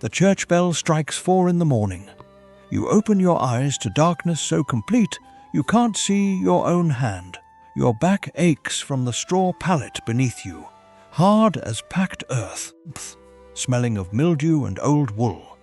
The church bell strikes 4 in the morning. You open your eyes to darkness so complete you can't see your own hand. Your back aches from the straw pallet beneath you, hard as packed earth, smelling of mildew and old wool.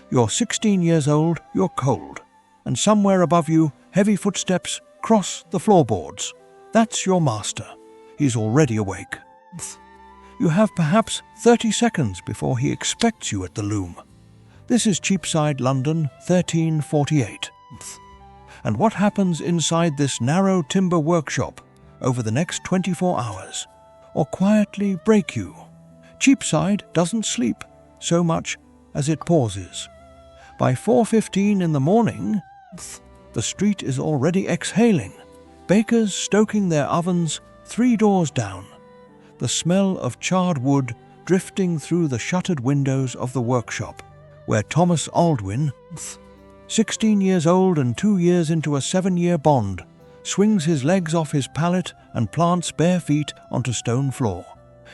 You're 16 years old, you're cold, and somewhere above you, heavy footsteps cross the floorboards. That's your master. He's already awake. You have perhaps 30 seconds before he expects you at the loom. This is Cheapside, London, 1348. And what happens inside this narrow timber workshop over the next 24 hours, or quietly break you? Cheapside doesn't sleep so much as it pauses. By 4:15 in the morning, the street is already exhaling. Bakers stoking their ovens 3 doors down. The smell of charred wood drifting through the shuttered windows of the workshop, where Thomas Aldwyn, 16 years old and 2 years into a 7-year bond, swings his legs off his pallet and plants bare feet onto stone floor.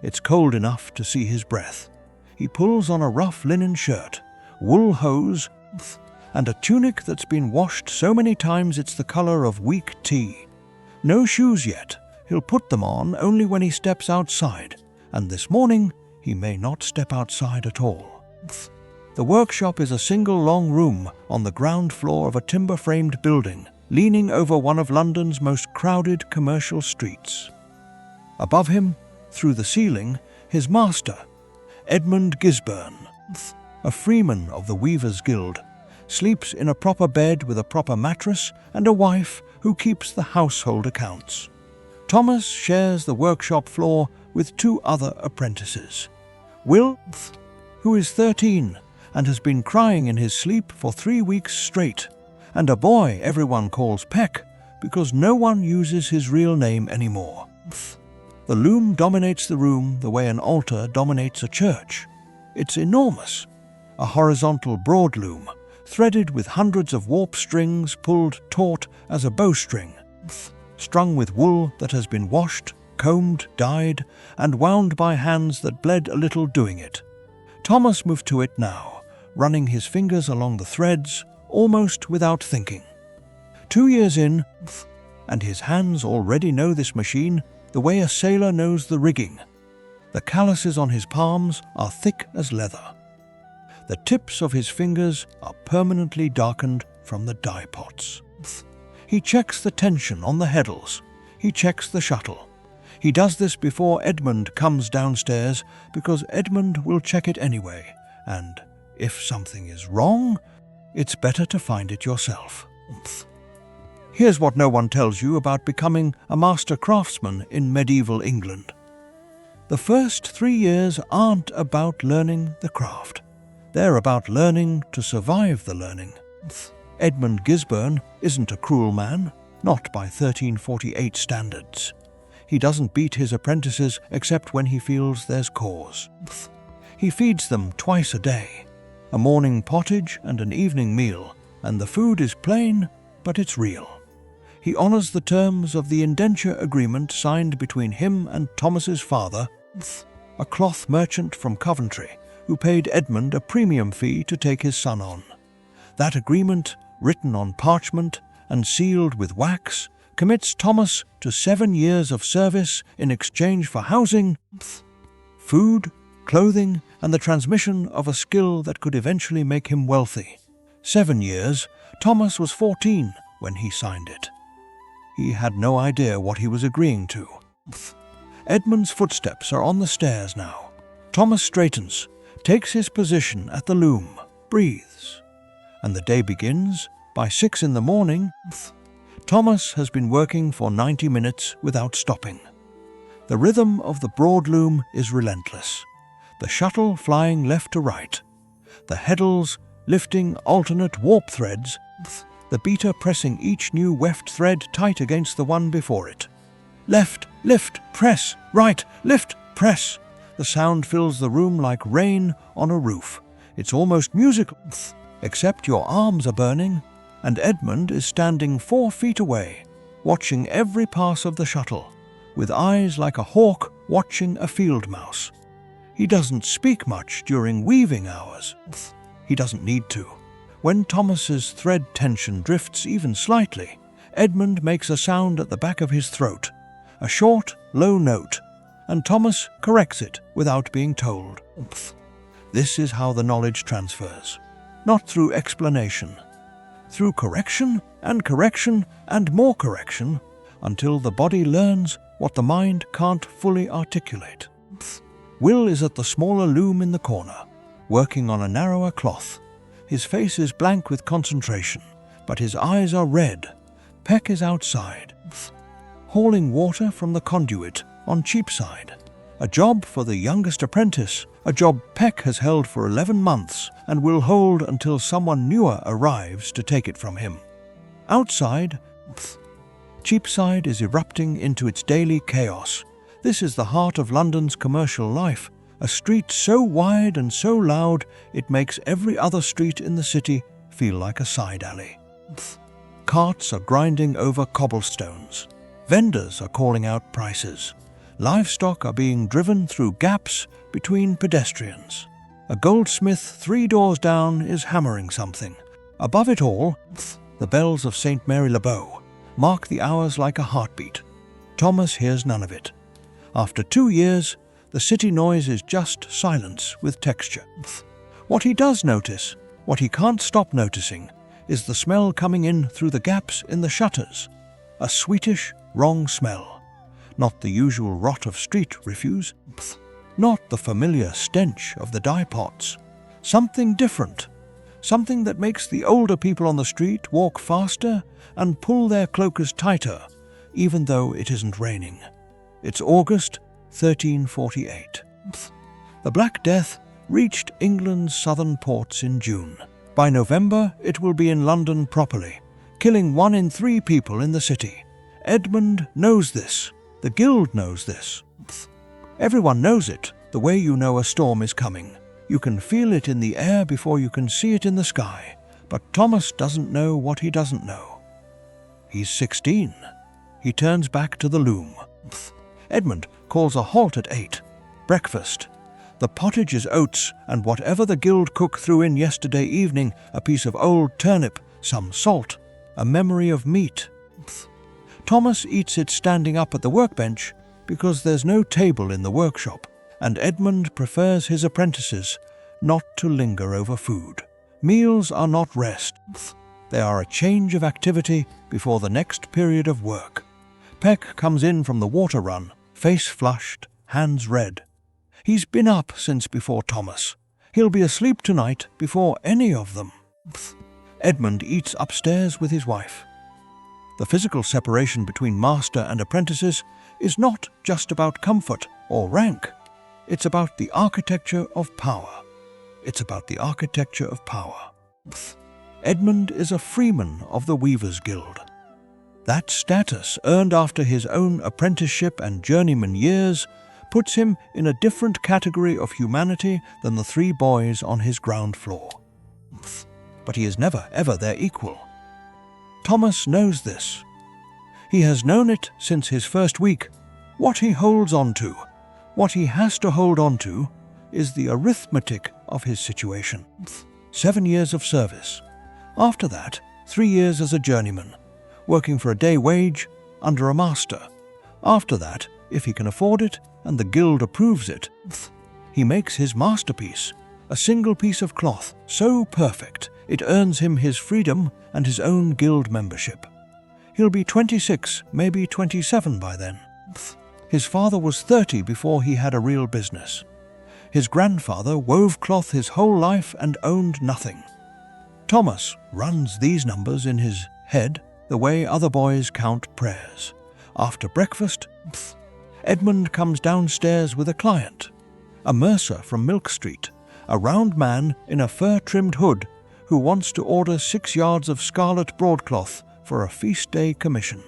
It's cold enough to see his breath. He pulls on a rough linen shirt, wool hose, and a tunic that's been washed so many times it's the color of weak tea. No shoes yet. He'll put them on only when he steps outside, and this morning he may not step outside at all. The workshop is a single long room on the ground floor of a timber-framed building, leaning over one of London's most crowded commercial streets. Above him, through the ceiling, his master, Edmund Gisburn, a freeman of the Weavers' Guild, sleeps in a proper bed with a proper mattress and a wife who keeps the household accounts. Thomas shares the workshop floor with 2 other apprentices. Will, who is 13 and has been crying in his sleep for 3 weeks straight, and a boy everyone calls Peck because no one uses his real name anymore. The loom dominates the room the way an altar dominates a church. It's enormous, a horizontal broad loom, threaded with hundreds of warp strings pulled taut as a bowstring, strung with wool that has been washed, combed, dyed, and wound by hands that bled a little doing it. Thomas moved to it now, running his fingers along the threads, almost without thinking. 2 years in, and his hands already know this machine the way a sailor knows the rigging. The calluses on his palms are thick as leather. The tips of his fingers are permanently darkened from the dye pots. He checks the tension on the heddles. He checks the shuttle. He does this before Edmund comes downstairs because Edmund will check it anyway, and if something is wrong, it's better to find it yourself. Here's what no one tells you about becoming a master craftsman in medieval England. The first 3 years aren't about learning the craft. They're about learning to survive the learning. Edmund Gisburn isn't a cruel man, not by 1348 standards. He doesn't beat his apprentices except when he feels there's cause. He feeds them twice a day, a morning pottage and an evening meal, and the food is plain, but it's real. He honors the terms of the indenture agreement signed between him and Thomas's father, a cloth merchant from Coventry, who paid Edmund a premium fee to take his son on. That agreement, written on parchment and sealed with wax, commits Thomas to 7 years of service in exchange for housing, food, clothing, and the transmission of a skill that could eventually make him wealthy. 7 years. Thomas was 14 when he signed it. He had no idea what he was agreeing to. Edmund's footsteps are on the stairs now. Thomas straightens, takes his position at the loom, breathes, and the day begins. By 6 in the morning, Thomas has been working for 90 minutes without stopping. The rhythm of the broad loom is relentless, the shuttle flying left to right, the heddles lifting alternate warp threads, the beater pressing each new weft thread tight against the one before it. Left, lift, press, right, lift, press. The sound fills the room like rain on a roof. It's almost musical, except your arms are burning, and Edmund is standing 4 feet away, watching every pass of the shuttle, with eyes like a hawk watching a field mouse. He doesn't speak much during weaving hours. He doesn't need to. When Thomas's thread tension drifts even slightly, Edmund makes a sound at the back of his throat, a short, low note, and Thomas corrects it without being told. This is how the knowledge transfers, not through explanation, through correction and more correction, until the body learns what the mind can't fully articulate. Will is at the smaller loom in the corner, working on a narrower cloth. His face is blank with concentration, but his eyes are red. Peck is outside, hauling water from the conduit on Cheapside. A job for the youngest apprentice, a job Peck has held for 11 months and will hold until someone newer arrives to take it from him. Outside, Cheapside is erupting into its daily chaos. This is the heart of London's commercial life, a street so wide and so loud it makes every other street in the city feel like a side alley. Carts are grinding over cobblestones. Vendors are calling out prices. Livestock are being driven through gaps between pedestrians. A goldsmith 3 doors down is hammering something. Above it all, the bells of St. Mary le Bow mark the hours like a heartbeat. Thomas hears none of it. After 2 years, the city noise is just silence with texture. What he does notice, what he can't stop noticing, is the smell coming in through the gaps in the shutters. A sweetish, wrong smell. Not the usual rot of street refuse. Not the familiar stench of the dye pots. Something different. Something that makes the older people on the street walk faster and pull their cloaks tighter, even though it isn't raining. It's August 1348. The Black Death reached England's southern ports in June. By November, it will be in London properly, killing 1 in 3 people in the city. Edmund knows this. The Guild knows this. Everyone knows it, the way you know a storm is coming. You can feel it in the air before you can see it in the sky. But Thomas doesn't know what he doesn't know. He's 16. He turns back to the loom. Edmund calls a halt at 8. Breakfast. The pottage is oats and whatever the Guild cook threw in yesterday evening, a piece of old turnip, some salt, a memory of meat. Thomas eats it standing up at the workbench because there's no table in the workshop, and Edmund prefers his apprentices not to linger over food. Meals are not rest. They are a change of activity before the next period of work. Peck comes in from the water run, face flushed, hands red. He's been up since before Thomas. He'll be asleep tonight before any of them. Edmund eats upstairs with his wife. The physical separation between master and apprentices is not just about comfort or rank. It's about the architecture of power. It's about the architecture of power. Edmund is a freeman of the Weavers' Guild. That status, earned after his own apprenticeship and journeyman years, puts him in a different category of humanity than the 3 boys on his ground floor. But he is never, ever their equal. Thomas knows this. He has known it since his first week. What he holds on to, what he has to hold on to, is the arithmetic of his situation. 7 years of service. After that, 3 years as a journeyman, working for a day wage under a master. After that, if he can afford it and the Guild approves it, he makes his masterpiece, a single piece of cloth so perfect it earns him his freedom and his own Guild membership. He'll be 26, maybe 27 by then. His father was 30 before he had a real business. His grandfather wove cloth his whole life and owned nothing. Thomas runs these numbers in his head the way other boys count prayers. After breakfast, Edmund comes downstairs with a client, a mercer from Milk Street, a round man in a fur-trimmed hood who wants to order 6 yards of scarlet broadcloth for a feast day commission.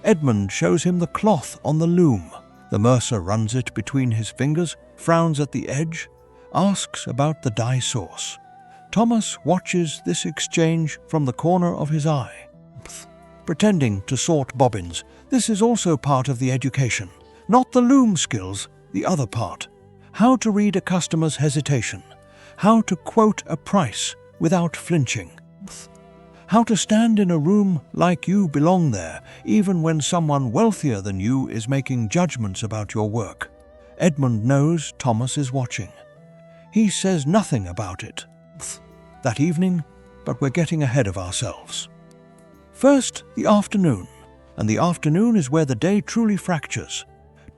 Edmund shows him the cloth on the loom. The mercer runs it between his fingers, frowns at the edge, asks about the dye source. Thomas watches this exchange from the corner of his eye, pretending to sort bobbins. This is also part of the education. Not the loom skills, the other part. How to read a customer's hesitation. How to quote a price without flinching. How to stand in a room like you belong there, even when someone wealthier than you is making judgments about your work. Edmund knows Thomas is watching. He says nothing about it that evening, but we're getting ahead of ourselves. First, the afternoon, and the afternoon is where the day truly fractures.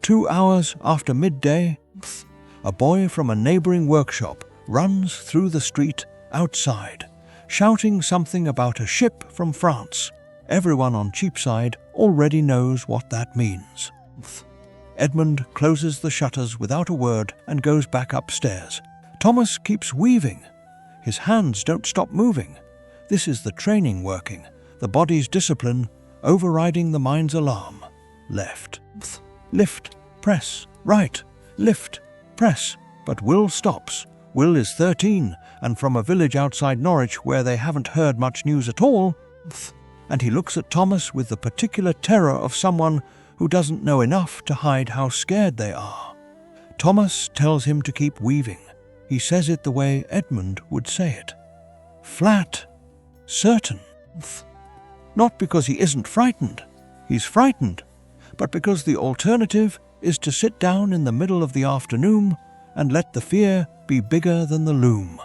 2 hours after midday, a boy from a neighboring workshop runs through the street outside, shouting something about a ship from France. Everyone on Cheapside already knows what that means. Edmund closes the shutters without a word and goes back upstairs. Thomas keeps weaving. His hands don't stop moving. This is the training working, the body's discipline overriding the mind's alarm. Left, lift, press, right, lift, press. But Will stops. Will is 13 and from a village outside Norwich where they haven't heard much news at all, and he looks at Thomas with the particular terror of someone who doesn't know enough to hide how scared they are. Thomas tells him to keep weaving. He says it the way Edmund would say it. Flat, certain. Not because he isn't frightened. He's frightened, but because the alternative is to sit down in the middle of the afternoon and let the fear be bigger than the loom.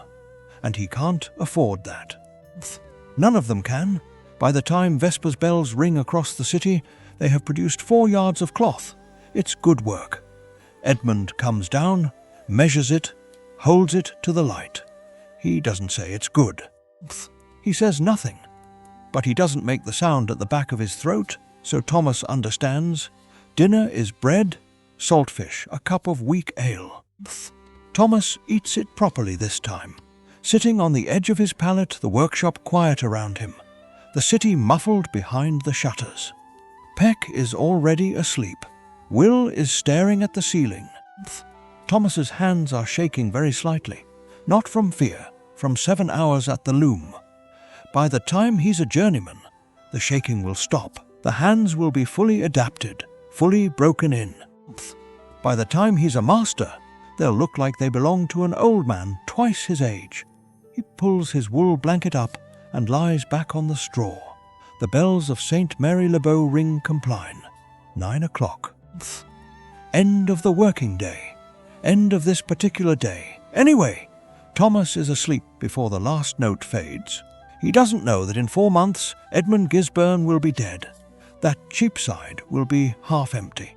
And he can't afford that. None of them can. By the time Vespers bells ring across the city, they have produced 4 yards of cloth. It's good work. Edmund comes down, measures it, holds it to the light. He doesn't say it's good. He says nothing, but he doesn't make the sound at the back of his throat, so Thomas understands. Dinner is bread, saltfish, a cup of weak ale. Thomas eats it properly this time, sitting on the edge of his pallet, the workshop quiet around him, the city muffled behind the shutters. Peck is already asleep. Will is staring at the ceiling. Thomas's hands are shaking very slightly, not from fear, from 7 hours at the loom. By the time he's a journeyman, the shaking will stop. The hands will be fully adapted, fully broken in. By the time he's a master, they'll look like they belong to an old man twice his age. He pulls his wool blanket up and lies back on the straw. The bells of St. Mary le Bow ring compline. 9 o'clock. End of the working day. End of this particular day. Anyway, Thomas is asleep before the last note fades. He doesn't know that in 4 months Edmund Gisburn will be dead, that Cheapside will be half empty,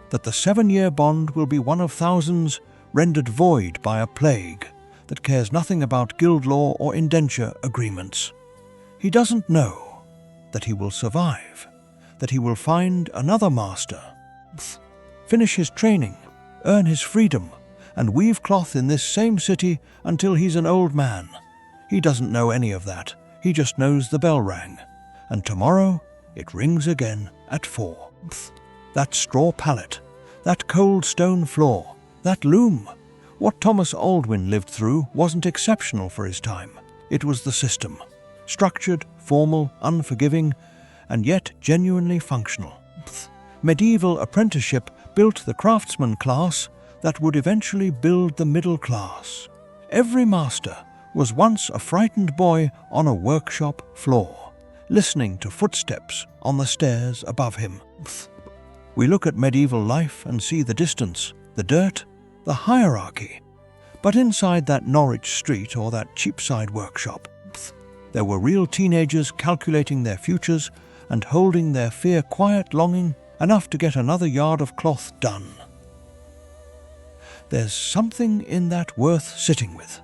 that the 7-year bond will be one of thousands rendered void by a plague that cares nothing about guild law or indenture agreements. He doesn't know that he will survive, that he will find another master, finish his training, earn his freedom, and weave cloth in this same city until he's an old man. He doesn't know any of that. He just knows the bell rang, and tomorrow it rings again at 4. That straw pallet, that cold stone floor, that loom. What Thomas Aldwyn lived through wasn't exceptional for his time. It was the system. Structured, formal, unforgiving, and yet genuinely functional. Medieval apprenticeship built the craftsman class that would eventually build the middle class. Every master was once a frightened boy on a workshop floor, listening to footsteps on the stairs above him. We look at medieval life and see the distance, the dirt, the hierarchy. But inside that Norwich street or that Cheapside workshop, there were real teenagers calculating their futures and holding their fear quiet longing enough to get another yard of cloth done. There's something in that worth sitting with.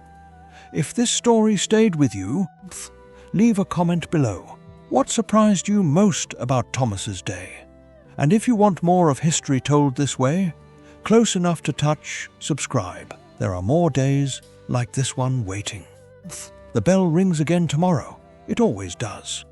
If this story stayed with you, leave a comment below. What surprised you most about Thomas's day? And if you want more of history told this way, close enough to touch, subscribe. There are more days like this one waiting. The bell rings again tomorrow. It always does.